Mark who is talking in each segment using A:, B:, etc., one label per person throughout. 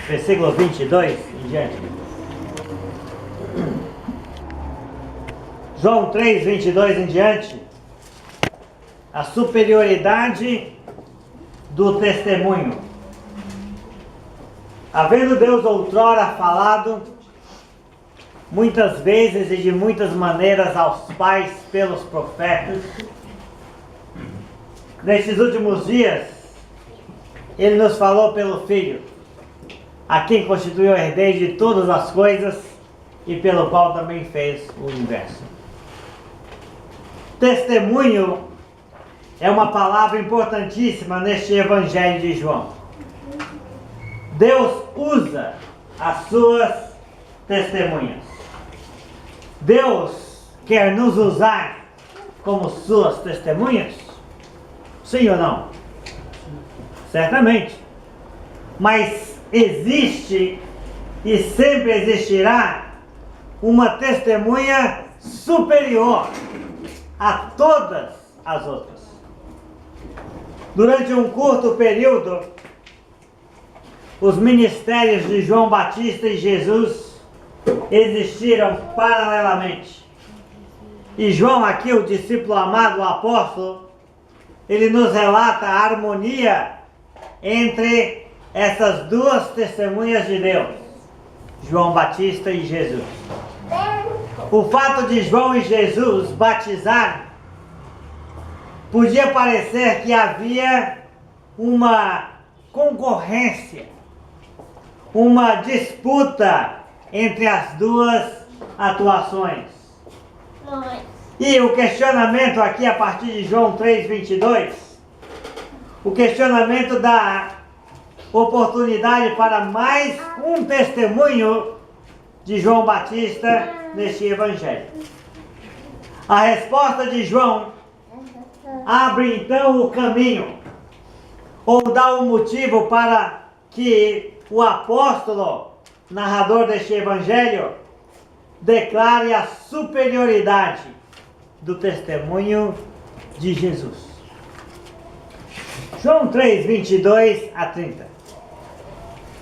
A: versículo 22 em diante. João 3, 22 em diante. A superioridade do testemunho. Havendo Deus outrora falado muitas vezes e de muitas maneiras aos pais pelos profetas, nesses últimos dias Ele nos falou pelo Filho, a quem constituiu o herdeiro de todas as coisas e pelo qual também fez o universo. Testemunho é uma palavra importantíssima neste Evangelho de João. Deus usa as suas testemunhas. Deus quer nos usar como suas testemunhas? Sim ou não? Certamente. Mas existe e sempre existirá uma testemunha superior a todas as outras. Durante um curto período, os ministérios de João Batista e Jesus existiram paralelamente. E João aqui, o discípulo amado, o apóstolo, ele nos relata a harmonia entre essas duas testemunhas de Deus, João Batista e Jesus. O fato de João e Jesus batizarem podia parecer que havia uma concorrência, uma disputa entre as duas atuações. E o questionamento aqui a partir de João 3:22, o questionamento dá oportunidade para mais um testemunho de João Batista neste Evangelho. A resposta de João abre então o caminho, ou dá um motivo para que o apóstolo, narrador deste Evangelho, declare a superioridade do testemunho de Jesus. João 3, 22 a 30.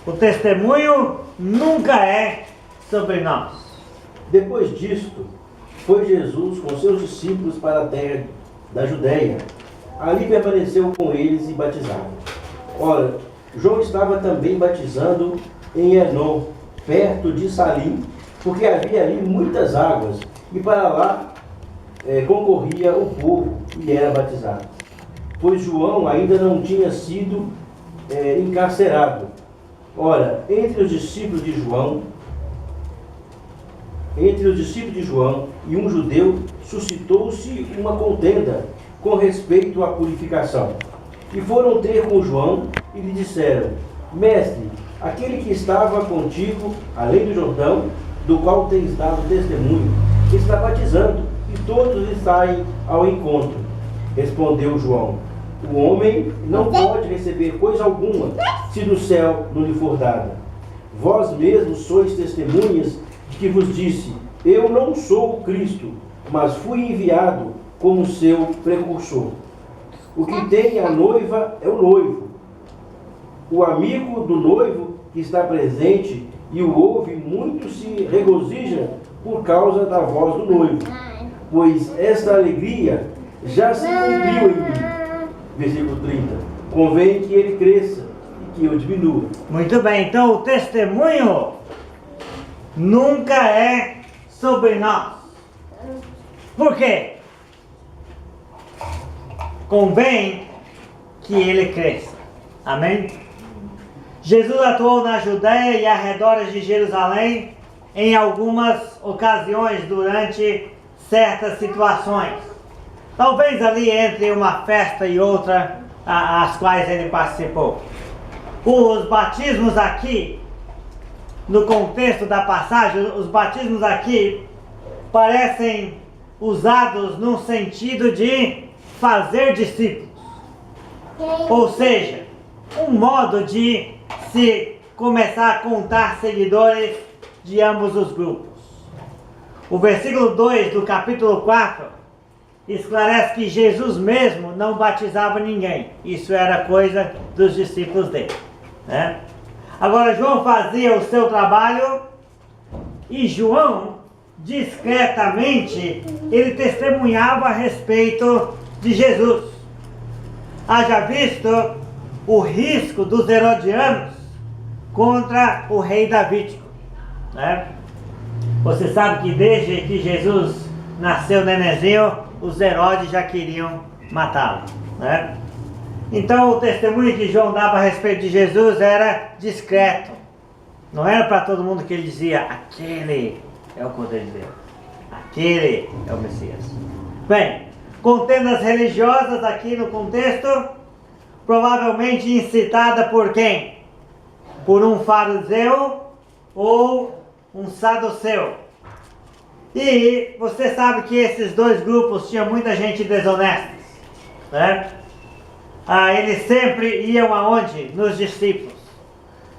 A: O testemunho nunca é sobre nós.
B: Depois disto, foi Jesus com seus discípulos para a terra da Judéia. Ali permaneceu com eles e batizava. Ora, João estava também batizando em Enom, perto de Salim, porque havia ali muitas águas, e para lá concorria o povo e era batizado. Pois João ainda não tinha sido encarcerado. Ora, entre os discípulos de João e um judeu, suscitou-se uma contenda com respeito à purificação. E foram ter com João e lhe disseram: Mestre, aquele que estava contigo, além do Jordão, do qual tens dado testemunho, está batizando, e todos lhe saem ao encontro. Respondeu João: O homem não pode receber coisa alguma, se do céu não lhe for dada. Vós mesmos sois testemunhas de que vos disse: Eu não sou o Cristo, mas fui enviado como seu precursor. O que tem a noiva é o noivo. O amigo do noivo que está presente e o ouve muito se regozija por causa da voz do noivo, pois esta alegria já se cumpriu em mim. Versículo 30. Convém que ele cresça e que eu diminua.
A: Muito bem, então o testemunho nunca é sobre nós. Por quê? Convém que ele cresça. Amém? Jesus atuou na Judéia e arredores de Jerusalém em algumas ocasiões durante certas situações. Talvez ali entre uma festa e outra, as quais ele participou. Os batismos aqui, no contexto da passagem, os batismos aqui parecem usados no sentido de fazer discípulos. Ou seja, um modo de se começar a contar seguidores de ambos os grupos. O versículo 2 do capítulo 4 esclarece que Jesus mesmo não batizava ninguém. Isso era coisa dos discípulos dele, né? Agora João fazia o seu trabalho e João, discretamente, ele testemunhava a respeito de Jesus. Haja visto o risco dos herodianos contra o rei Davídico, né? Você sabe que desde que Jesus nasceu nenezinho, os Herodes já queriam matá-lo, né? Então o testemunho que João dava a respeito de Jesus era discreto. Não era para todo mundo que ele dizia: aquele é o Cordeiro de Deus, aquele é o Messias. Bem, contendas religiosas aqui no contexto, provavelmente incitada por quem? Por um fariseu ou um saduceu. E você sabe que esses dois grupos tinham muita gente desonesta, né? Eles sempre iam aonde? Nos discípulos.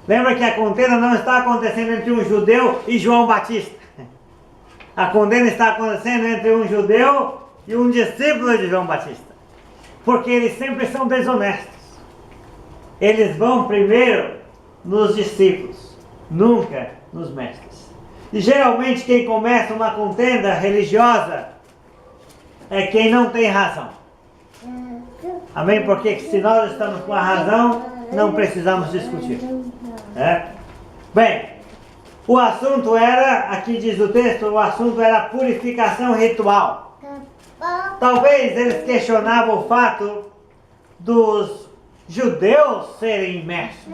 A: Lembra que a contenda não está acontecendo entre um judeu e João Batista. A contenda está acontecendo entre um judeu e um discípulo de João Batista. Porque eles sempre são desonestos. Eles vão primeiro nos discípulos, nunca nos mestres. E geralmente quem começa uma contenda religiosa é quem não tem razão. Amém? Porque se nós estamos com a razão, não precisamos discutir. Bem, o assunto era, aqui diz o texto, o assunto era purificação ritual. Talvez eles questionavam o fato dos judeus serem imersos.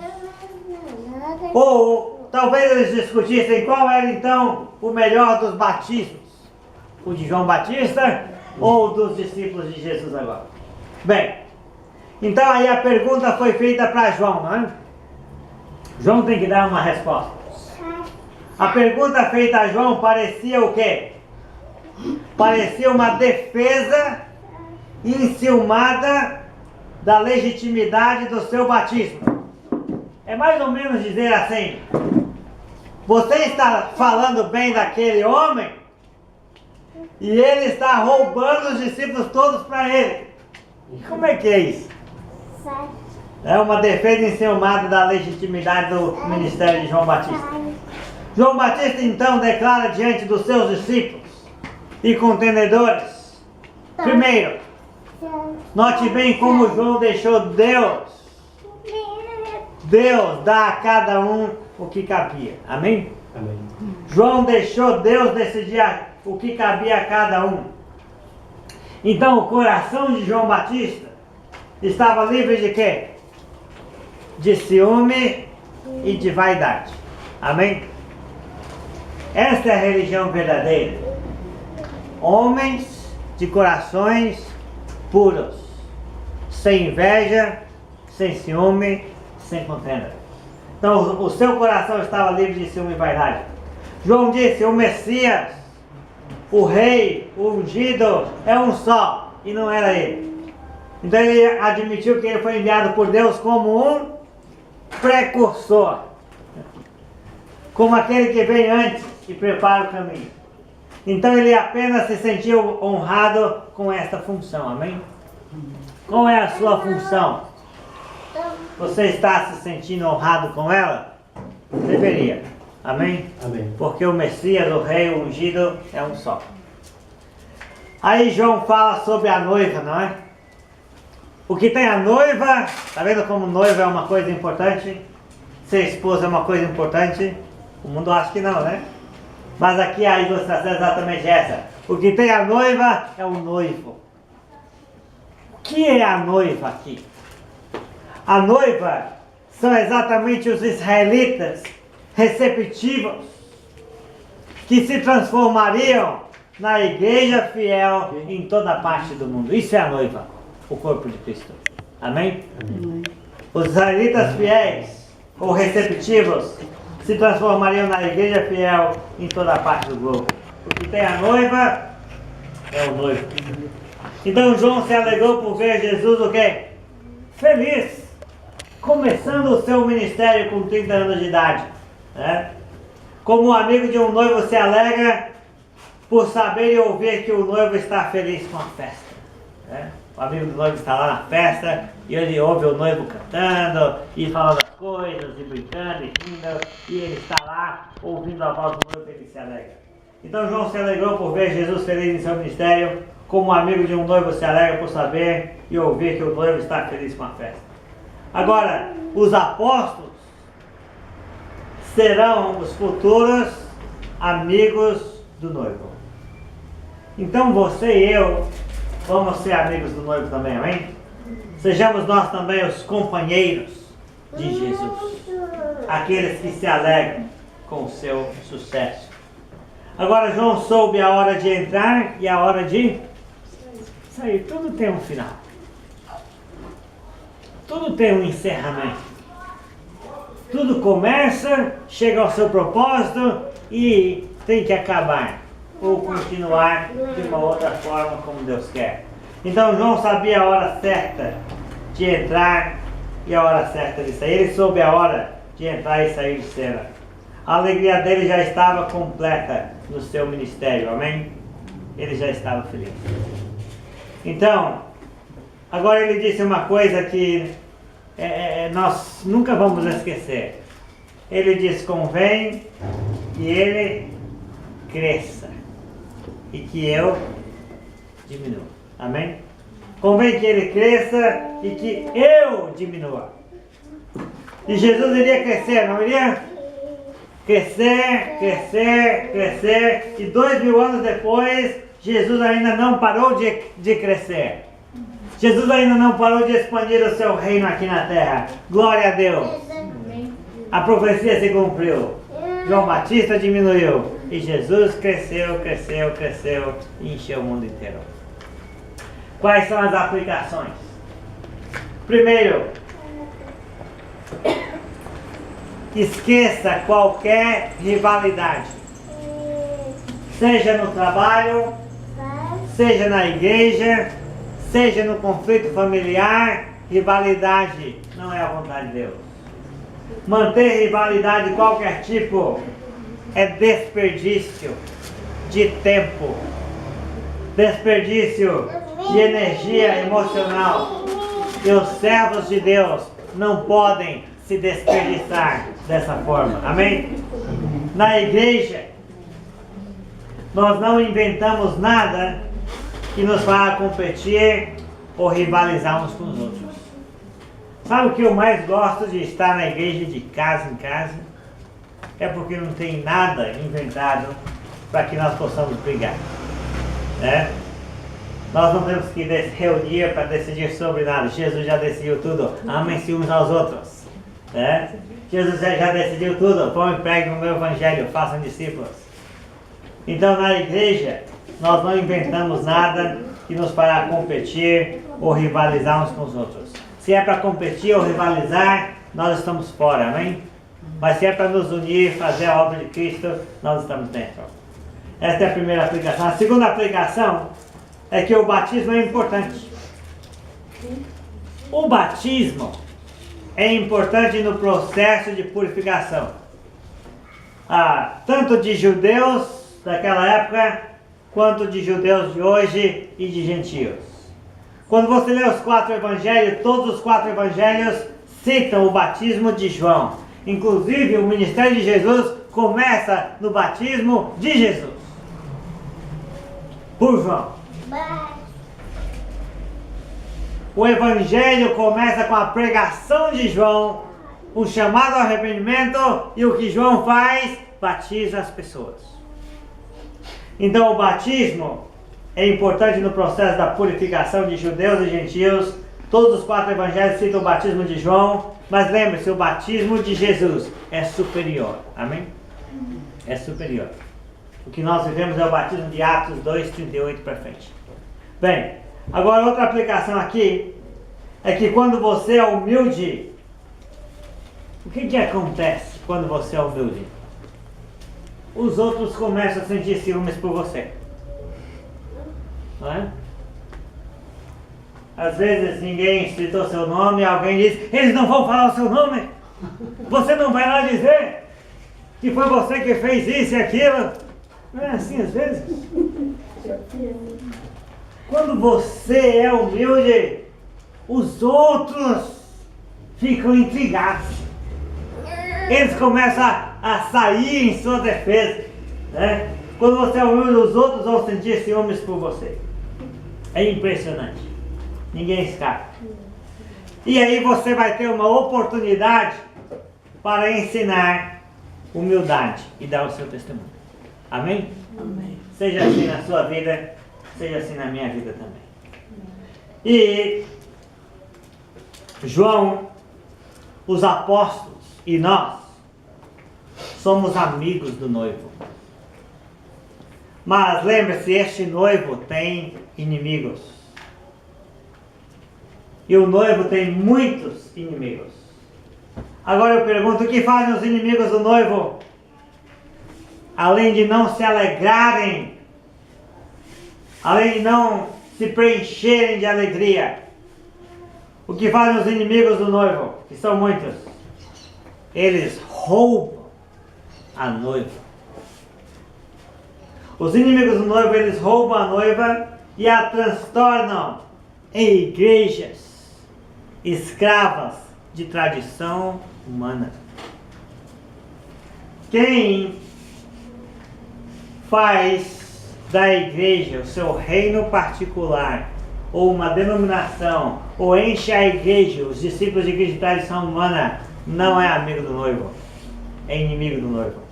A: Ou talvez eles discutissem qual era então o melhor dos batismos. O de João Batista ou dos discípulos de Jesus agora. Bem, então aí a pergunta foi feita para João, não é? João tem que dar uma resposta. A pergunta feita a João parecia o quê? Parecia uma defesa enciumada da legitimidade do seu batismo. É mais ou menos dizer assim: você está falando bem daquele homem e ele está roubando os discípulos todos para ele. Como é que é isso? É uma defesa enciumada da legitimidade do ministério de João Batista. João Batista então declara diante dos seus discípulos e contendedores. Primeiro, note bem como João deixou Deus dar a cada um o que cabia. Amém?
B: Amém.
A: João deixou Deus decidir o que cabia a cada um. Então o coração de João Batista estava livre de quê? De ciúme e de vaidade. Amém? Esta é a religião verdadeira. Homens de corações puros, sem inveja, sem ciúme, sem contenda. Então o seu coração estava livre de ciúme e vaidade. João disse: o Messias, o rei, o ungido é um só, e não era ele. Então ele admitiu que ele foi enviado por Deus como um precursor, como aquele que vem antes e prepara o caminho. Então ele apenas se sentiu honrado com esta função. Amém? Qual é a sua função? Você está se sentindo honrado com ela? Deveria. Amém?
B: Amém.
A: Porque o Messias, o rei, o ungido é um só. Aí João fala sobre a noiva, não é? O que tem a noiva, tá vendo como noiva é uma coisa importante? Ser esposa é uma coisa importante? O mundo acha que não, né? Mas aqui a ilustração é exatamente essa. O que tem a noiva é o noivo. O que é a noiva aqui? A noiva são exatamente os israelitas receptivos que se transformariam na igreja fiel em toda parte do mundo. Isso é a noiva, o corpo de Cristo. Amém?
B: Amém.
A: Os israelitas fiéis ou receptivos se transformariam na igreja fiel em toda parte do globo. O que tem a noiva é o noivo. Então João se alegrou por ver Jesus o quê? Feliz, começando o seu ministério com 30 anos de idade, né? Como um amigo de um noivo se alegra por saber e ouvir que o noivo está feliz com a festa, né? O amigo do noivo está lá na festa e ele ouve o noivo cantando e falando: coisas, e brincando, e rindo, e ele está lá, ouvindo a voz do noivo, ele se alegra. Então João se alegrou por ver Jesus feliz em seu ministério, como um amigo de um noivo se alegra por saber e ouvir que o noivo está feliz com a festa. Agora, os apóstolos serão os futuros amigos do noivo. Então você e eu vamos ser amigos do noivo também, amém? Sejamos nós também os companheiros de Jesus, aqueles que se alegram com o seu sucesso. Agora João soube a hora de entrar e a hora de sair. Tudo tem um final. Tudo tem um encerramento. Tudo começa, chega ao seu propósito e tem que acabar. Ou continuar de uma outra forma como Deus quer. Então João sabia a hora certa de entrar e a hora certa de sair. Ele soube a hora de entrar e sair de cena. A alegria dele já estava completa no seu ministério, amém? Ele já estava feliz. Então, agora ele disse uma coisa que nós nunca vamos esquecer. Ele diz: convém que ele cresça e que eu diminua. Amém? Convém que ele cresça e que eu diminua. E Jesus iria crescer, não iria? Crescer, crescer, crescer. E 2000 anos depois, Jesus ainda não parou de crescer. Jesus ainda não parou de expandir o seu reino aqui na terra. Glória a Deus. A profecia se cumpriu. João Batista diminuiu. E Jesus cresceu, cresceu, cresceu e encheu o mundo inteiro. Quais são as aplicações? Primeiro, esqueça qualquer rivalidade. Seja no trabalho, seja na igreja, seja no conflito familiar, rivalidade não é a vontade de Deus. Manter rivalidade de qualquer tipo é desperdício de tempo, desperdício de energia emocional. E os servos de Deus não podem se desperdiçar dessa forma. Amém? Na igreja, nós não inventamos nada que nos faça competir ou rivalizar uns com os outros. Sabe o que eu mais gosto de estar na igreja de casa em casa? É porque não tem nada inventado para que nós possamos brigar. Né? Nós não temos que reunir para decidir sobre nada. Jesus já decidiu tudo. Amem-se uns aos outros. Né? Jesus já decidiu tudo. Vão e preguem o meu evangelho. Façam discípulos. Então na igreja nós não inventamos nada que nos fará competir ou rivalizar uns com os outros. Se é para competir ou rivalizar, nós estamos fora, amém? Mas se é para nos unir, fazer a obra de Cristo, nós estamos dentro. Esta é a primeira aplicação. A segunda aplicação é que o batismo é importante. O batismo é importante no processo de purificação. Tanto de judeus daquela época, quanto de judeus de hoje e de gentios. Quando você lê os 4 evangelhos, todos os 4 evangelhos citam o batismo de João. Inclusive, o ministério de Jesus começa no batismo de Jesus. Por João. O evangelho começa com a pregação de João, um chamado ao arrependimento, e o que João faz? Batiza as pessoas. Então o batismo é importante no processo da purificação de judeus e gentios. Todos os 4 evangelhos citam o batismo de João, mas lembre-se, o batismo de Jesus é superior. Amém? É superior. O que nós vivemos é o batismo de Atos 2:38 para frente. Bem, agora outra aplicação aqui é que quando você é humilde, o que acontece quando você é humilde? Os outros começam a sentir ciúmes por você. Não é? Às vezes ninguém citou seu nome e alguém diz: eles não vão falar o seu nome. Você não vai lá dizer que foi você que fez isso e aquilo. Não é assim às vezes? Quando você é humilde, os outros ficam intrigados. eles começam a sair em sua defesa, né? Quando você ouvir os outros vão sentir ciúmes por você. É impressionante. Ninguém escapa. E aí você vai ter uma oportunidade para ensinar humildade e dar o seu testemunho. Amém?
C: Amém.
A: Seja assim na sua vida, seja assim na minha vida também. E João, os apóstolos e nós somos amigos do noivo. Mas lembre-se, este noivo tem inimigos. E o noivo tem muitos inimigos. Agora eu pergunto, o que fazem os inimigos do noivo? Além de não se alegrarem, além de não se preencherem de alegria, o que fazem os inimigos do noivo, que são muitos? Eles roubam a noiva. Os inimigos do noivo, eles roubam a noiva e a transtornam em igrejas escravas de tradição humana. Quem faz da igreja o seu reino particular, ou uma denominação, ou enche a igreja, os discípulos de igreja de tradição humana, não é amigo do noivo, é inimigo do noivo.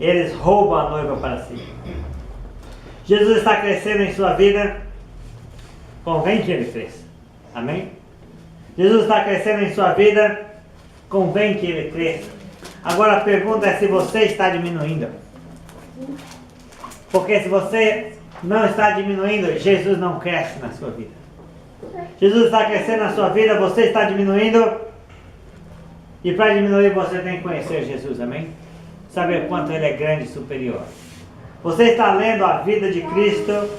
A: Eles roubam a noiva para si. Jesus está crescendo em sua vida, convém que ele cresça. Amém? Jesus está crescendo em sua vida, convém que ele cresça. Agora a pergunta é se você está diminuindo. Porque se você não está diminuindo, Jesus não cresce na sua vida. Jesus está crescendo na sua vida, você está diminuindo. E para diminuir você tem que conhecer Jesus, amém? Saber quanto ele é grande e superior. Você está lendo a vida de Cristo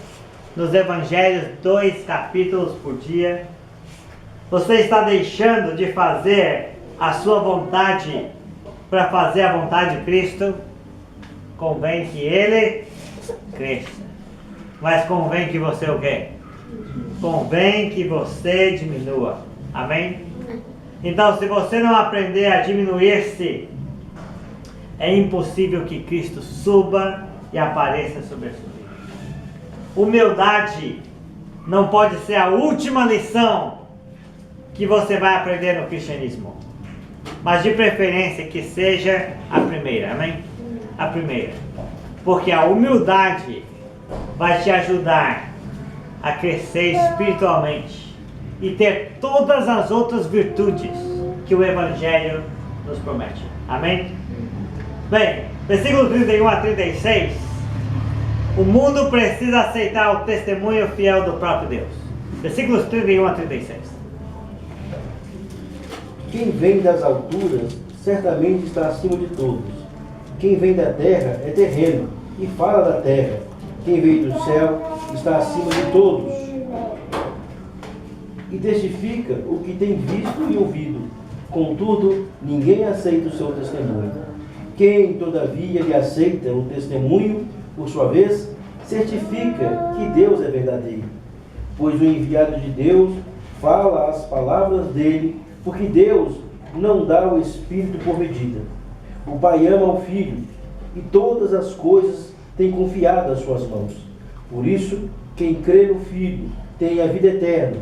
A: nos Evangelhos, 2 capítulos por dia. Você está deixando de fazer a sua vontade para fazer a vontade de Cristo? Convém que ele cresça. Mas convém que você o quê? Convém que você diminua. Amém? Então, se você não aprender a diminuir-se, é impossível que Cristo suba e apareça sobre a sua vida. Humildade não pode ser a última lição que você vai aprender no cristianismo, mas de preferência que seja a primeira, amém? A primeira, porque a humildade vai te ajudar a crescer espiritualmente e ter todas as outras virtudes que o Evangelho nos promete, amém? Bem, versículo 31 a 36, o mundo precisa aceitar o testemunho fiel do próprio Deus. Versículos 31 a 36.
B: Quem vem das alturas certamente está acima de todos. Quem vem da terra é terreno e fala da terra. Quem veio do céu está acima de todos e testifica o que tem visto e ouvido. Contudo, ninguém aceita o seu testemunho. Quem, todavia, lhe aceita o testemunho, por sua vez, certifica que Deus é verdadeiro. Pois o enviado de Deus fala as palavras dele, porque Deus não dá o Espírito por medida. O Pai ama o Filho, e todas as coisas tem confiado às suas mãos. Por isso, quem crê no Filho tem a vida eterna.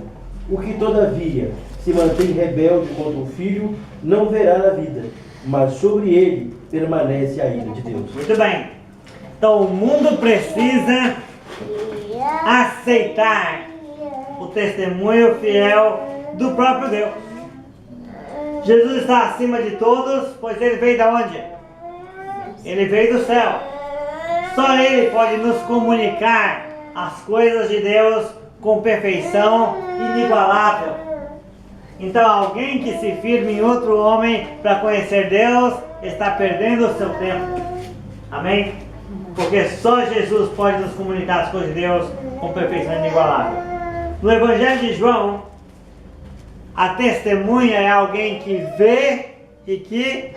B: O que, todavia, se mantém rebelde contra o Filho, não verá a vida, mas sobre ele permanece a ira de Deus.
A: Muito bem. Então o mundo precisa aceitar o testemunho fiel do próprio Deus. Jesus está acima de todos, pois ele veio de onde? Ele veio do céu. Só ele pode nos comunicar as coisas de Deus com perfeição inigualável. Então alguém que se firme em outro homem para conhecer Deus está perdendo o seu tempo. Amém? Porque só Jesus pode nos comunicar as coisas de Deus com perfeição inigualável. No Evangelho de João, a testemunha é alguém que vê e que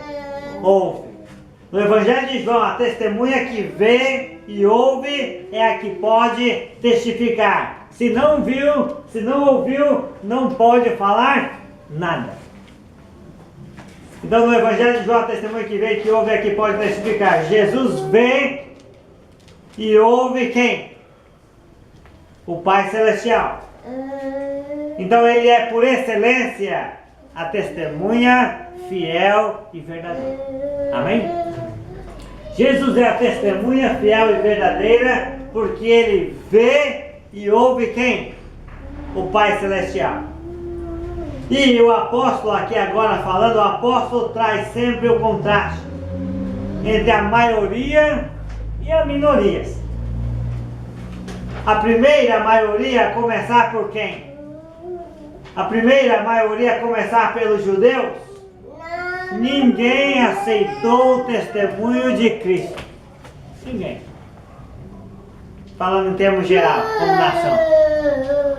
A: ouve. No Evangelho de João, a testemunha que vê e ouve é a que pode testificar. Se não viu, se não ouviu, não pode falar nada. Então no Evangelho de João, o testemunho que veio, que ouve aqui pode testificar. Jesus vê e ouve quem? O Pai Celestial. Então ele é por excelência a testemunha fiel e verdadeira. Amém? Jesus é a testemunha fiel e verdadeira porque ele vê e ouve quem? O Pai Celestial. E o apóstolo aqui agora falando, o apóstolo traz sempre o contraste entre a maioria e a minoria. A primeira maioria a começar por quem? A primeira maioria a começar pelos judeus. Ninguém aceitou o testemunho de Cristo. Ninguém. Falando em termos geral, como nação.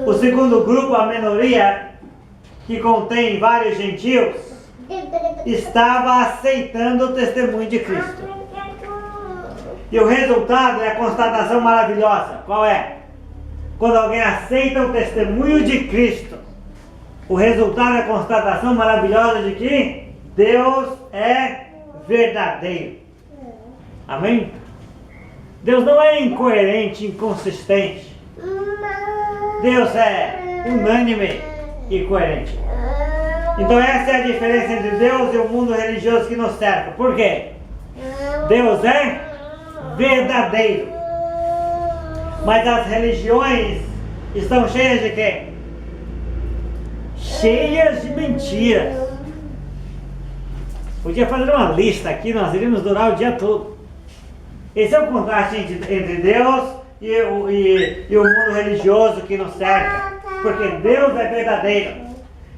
A: O segundo grupo, a minoria, que contém vários gentios, estava aceitando o testemunho de Cristo. E o resultado é a constatação maravilhosa. Qual é? Quando alguém aceita o testemunho de Cristo, o resultado é a constatação maravilhosa de que Deus é verdadeiro. Amém? Deus não é incoerente, inconsistente. Deus é unânime e coerente. Então essa é a diferença entre Deus e o mundo religioso que nos cerca. Por quê? Deus é verdadeiro. Mas as religiões estão cheias de quê? Cheias de mentiras. Podia fazer uma lista aqui, nós iríamos durar o dia todo. Esse é o contraste entre Deus e o mundo religioso que nos cerca. Porque Deus é verdadeiro.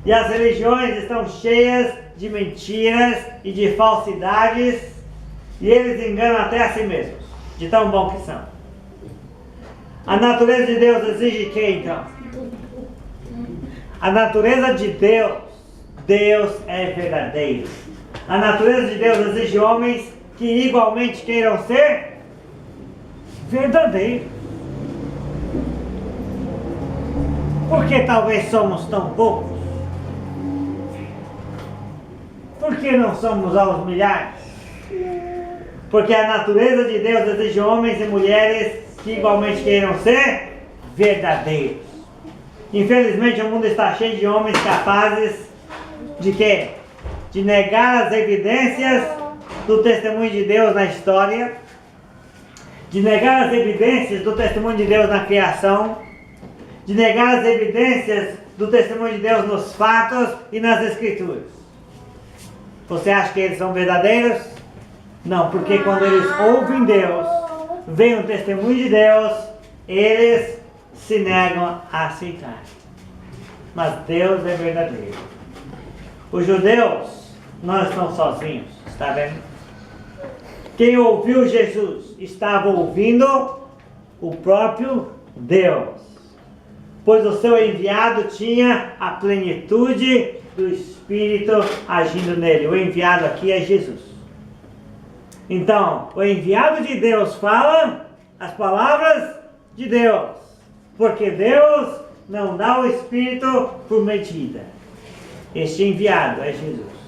A: E as religiões estão cheias de mentiras e de falsidades. E eles enganam até a si mesmos, de tão bom que são. A natureza de Deus exige o que então? A natureza de Deus, Deus é verdadeiro. A natureza de Deus exige homens que igualmente queiram ser verdadeiros. Por que talvez somos tão poucos? Por que não somos aos milhares? Porque a natureza de Deus exige homens e mulheres que igualmente queiram ser verdadeiros. Infelizmente o mundo está cheio de homens capazes de quê? De negar as evidências do testemunho de Deus na história, de negar as evidências do testemunho de Deus na criação, de negar as evidências do testemunho de Deus nos fatos e nas escrituras. Você acha que eles são verdadeiros? Não, porque quando eles ouvem Deus, veem o testemunho de Deus, eles se negam a aceitar. Mas Deus é verdadeiro. Os judeus não estão sozinhos, está vendo? Quem ouviu Jesus estava ouvindo o próprio Deus, pois o seu enviado tinha a plenitude do Espírito agindo nele. O enviado aqui é Jesus. Então, o enviado de Deus fala as palavras de Deus, porque Deus não dá o Espírito por medida. Este enviado é Jesus.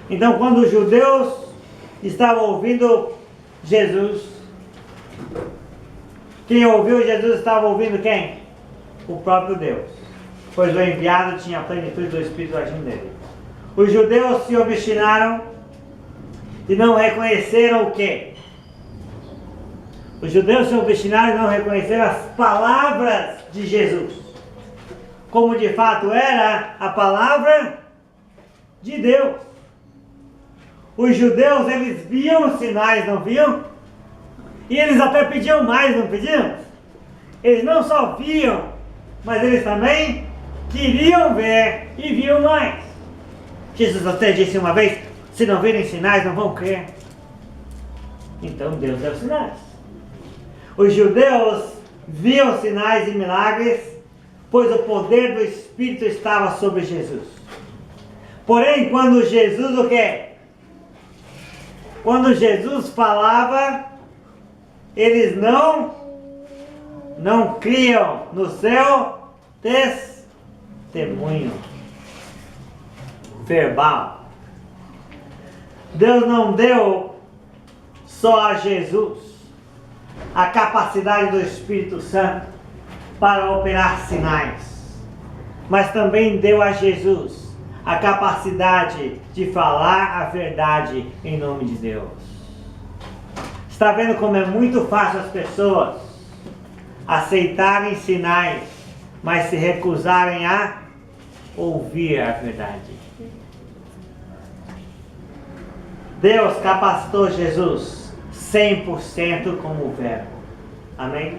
A: Então, quando os judeus estavam ouvindo Jesus, quem ouviu Jesus estava ouvindo quem? O próprio Deus, pois o enviado tinha a plenitude do Espírito agindo nele. Os judeus se obstinaram e não reconheceram o quê? Os judeus se obstinaram e não reconheceram as palavras de Jesus, como de fato era a palavra de Deus. Os judeus, eles viam os sinais, não viam? E eles até pediam mais, não pediam? Eles não só viam, mas eles também queriam ver e viam mais. Jesus até disse uma vez, se não virem sinais, não vão crer. Então Deus deu sinais. Os judeus viam sinais e milagres, pois o poder do Espírito estava sobre Jesus. Porém, quando Jesus o quê? Quando Jesus falava, eles não criam no seu testemunho verbal. Deus não deu só a Jesus a capacidade do Espírito Santo para operar sinais, mas também deu a Jesus a capacidade de falar a verdade em nome de Deus. Está vendo como é muito fácil as pessoas aceitarem sinais, mas se recusarem a ouvir a verdade. Deus capacitou Jesus 100% como verbo. Amém?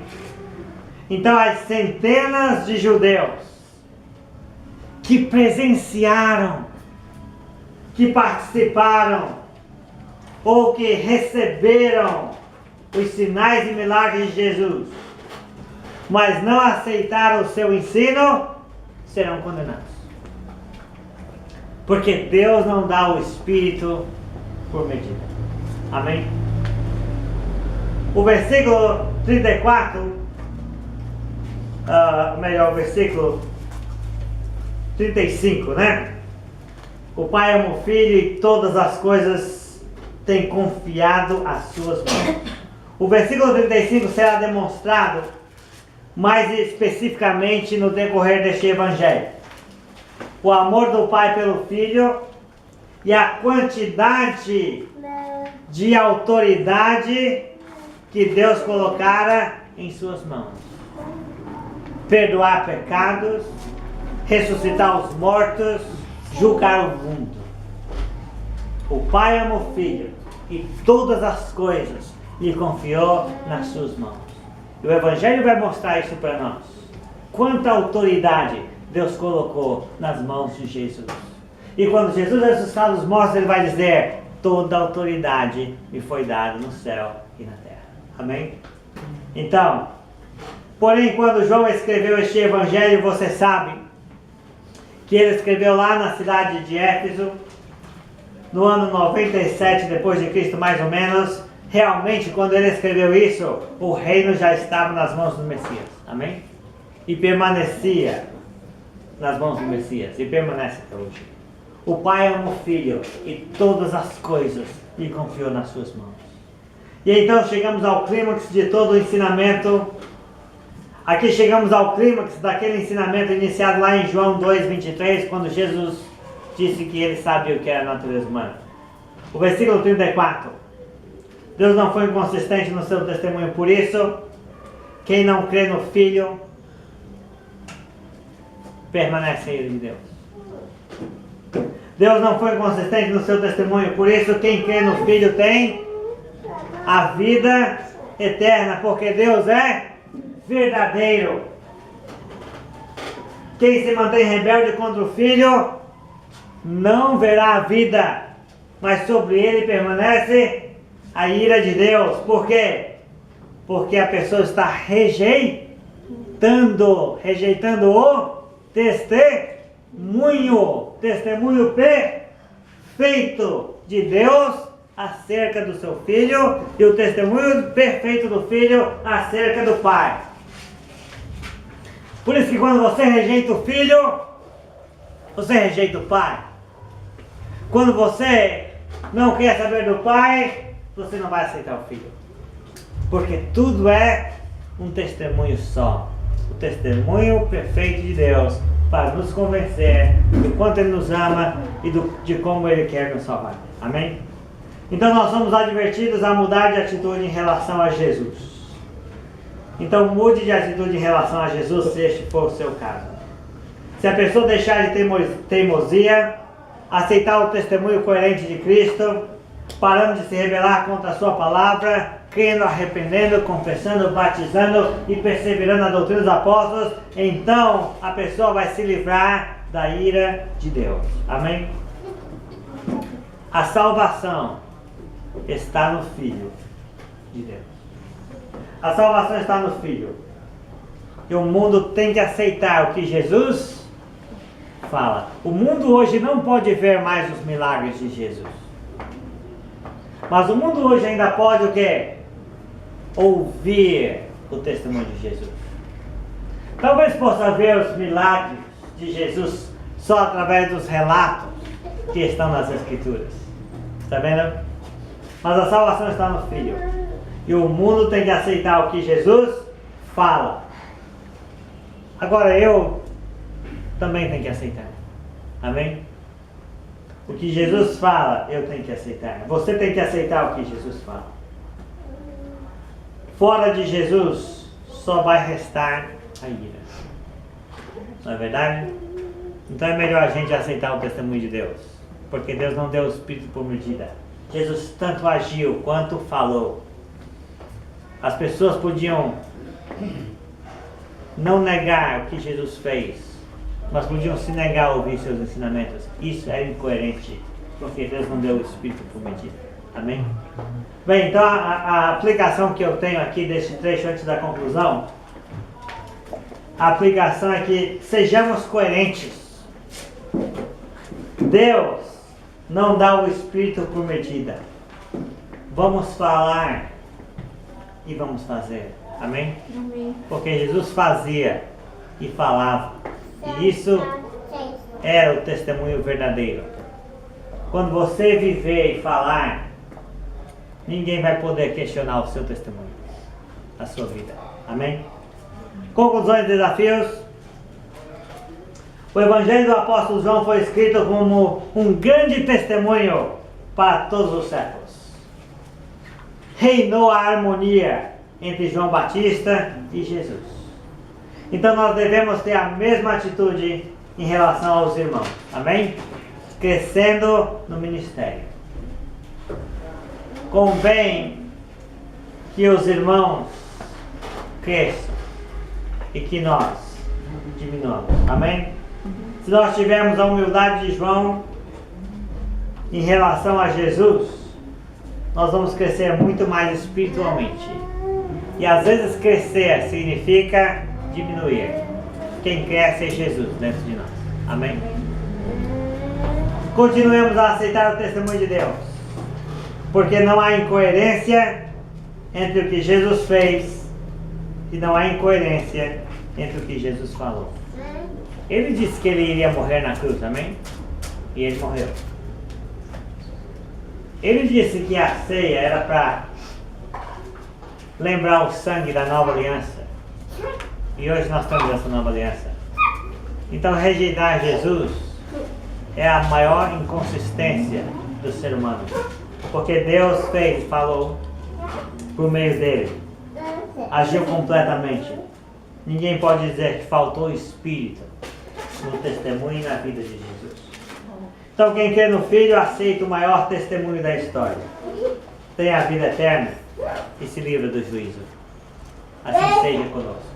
A: Então as centenas de judeus que presenciaram, que participaram ou que receberam os sinais e milagres de Jesus, mas não aceitaram o seu ensino, serão condenados. Porque Deus não dá o Espírito por medida. Amém? O versículo 34, o versículo 35, né? O Pai ama o Filho e todas as coisas tem confiado às suas mãos. O versículo 35 será demonstrado mais especificamente no decorrer deste Evangelho. O amor do Pai pelo Filho e a quantidade de autoridade que Deus colocara em suas mãos. Perdoar pecados, ressuscitar os mortos, julgar o mundo. O Pai ama o Filho e todas as coisas lhe confiou nas suas mãos. E o Evangelho vai mostrar isso para nós. Quanta autoridade Deus colocou nas mãos de Jesus. E quando Jesus ressuscitar os mortos, ele vai dizer: toda autoridade me foi dada no céu e na terra. Amém? Então, porém, quando João escreveu este Evangelho, você sabe que ele escreveu lá na cidade de Éfeso, no ano 97 depois de Cristo, mais ou menos. Realmente, quando ele escreveu isso, o reino já estava nas mãos do Messias. Amém? E permanecia nas mãos do Messias. E permanece até hoje. O Pai ama o Filho e todas as coisas lhe confiou nas suas mãos. E então chegamos ao clímax de todo o ensinamento. Aqui chegamos ao clímax daquele ensinamento iniciado lá em João 2:23, quando Jesus disse que ele sabia o que era a natureza humana. O versículo 34. Deus não foi inconsistente no seu testemunho, por isso, quem não crê no Filho, permanece em de Deus. Deus não foi inconsistente no seu testemunho, por isso, quem crê no Filho tem a vida eterna, porque Deus é verdadeiro. Quem se mantém rebelde contra o Filho, não verá a vida, mas sobre ele permanece a ira de Deus. Por quê? Porque a pessoa está rejeitando o testemunho perfeito de Deus acerca do seu Filho e o testemunho perfeito do Filho acerca do Pai. Por isso que quando você rejeita o Filho, você rejeita o Pai. Quando você não quer saber do Pai, você não vai aceitar o Filho. Porque tudo é um testemunho só. O testemunho perfeito de Deus para nos convencer do quanto Ele nos ama e de como Ele quer nos salvar. Amém? Então nós somos advertidos a mudar de atitude em relação a Jesus. Então mude de atitude em relação a Jesus, se este for o seu caso. Se a pessoa deixar de teimosia, aceitar o testemunho coerente de Cristo, parando de se rebelar contra a sua palavra, crendo, arrependendo, confessando, batizando e perseverando na doutrina dos apóstolos, então a pessoa vai se livrar da ira de Deus. Amém? A salvação está no Filho de Deus. A salvação está no Filho. E o mundo tem que aceitar o que Jesus fala. O mundo hoje não pode ver mais os milagres de Jesus. Mas o mundo hoje ainda pode o quê? Ouvir o testemunho de Jesus. Talvez possa ver os milagres de Jesus só através dos relatos que estão nas Escrituras. Está vendo? Mas a salvação está no Filho. E o mundo tem que aceitar o que Jesus fala. Agora eu também tenho que aceitar. Amém? O que Jesus fala, eu tenho que aceitar. Você tem que aceitar o que Jesus fala. Fora de Jesus, só vai restar a ira. Não é verdade? Então é melhor a gente aceitar o testemunho de Deus. Porque Deus não deu o Espírito por medida. Jesus tanto agiu quanto falou. As pessoas podiam não negar o que Jesus fez, mas podiam se negar a ouvir seus ensinamentos. Isso é incoerente, porque Deus não deu o Espírito por medida. Amém? Bem, então a aplicação que eu tenho aqui deste trecho antes da conclusão, a aplicação é que sejamos coerentes. Deus não dá o Espírito por medida. Vamos falar e vamos fazer. Amém?
C: Amém.
A: Porque Jesus fazia e falava. E isso era o testemunho verdadeiro. Quando você viver e falar, ninguém vai poder questionar o seu testemunho, a sua vida. Amém? Conclusões e desafios. O Evangelho do Apóstolo João foi escrito como um grande testemunho para todos os séculos. Reinou a harmonia entre João Batista e Jesus. Então nós devemos ter a mesma atitude em relação aos irmãos. Amém? Crescendo no ministério. Convém que os irmãos cresçam e que nós diminuamos. Amém? Se nós tivermos a humildade de João em relação a Jesus, nós vamos crescer muito mais espiritualmente. E às vezes crescer significa diminuir. Quem cresce é Jesus dentro de nós. Amém? Continuemos a aceitar o testemunho de Deus. Porque não há incoerência entre o que Jesus fez e não há incoerência entre o que Jesus falou. Ele disse que ele iria morrer na cruz, amém? E ele morreu. Ele disse que a ceia era para lembrar o sangue da nova aliança. E hoje nós temos essa nova aliança. Então rejeitar Jesus é a maior inconsistência do ser humano. Porque Deus fez, falou por meio dele. Agiu completamente. Ninguém pode dizer que faltou Espírito no testemunho e na vida de Jesus. Então quem crê no Filho aceita o maior testemunho da história. Tem a vida eterna e se livra do juízo. Assim seja conosco.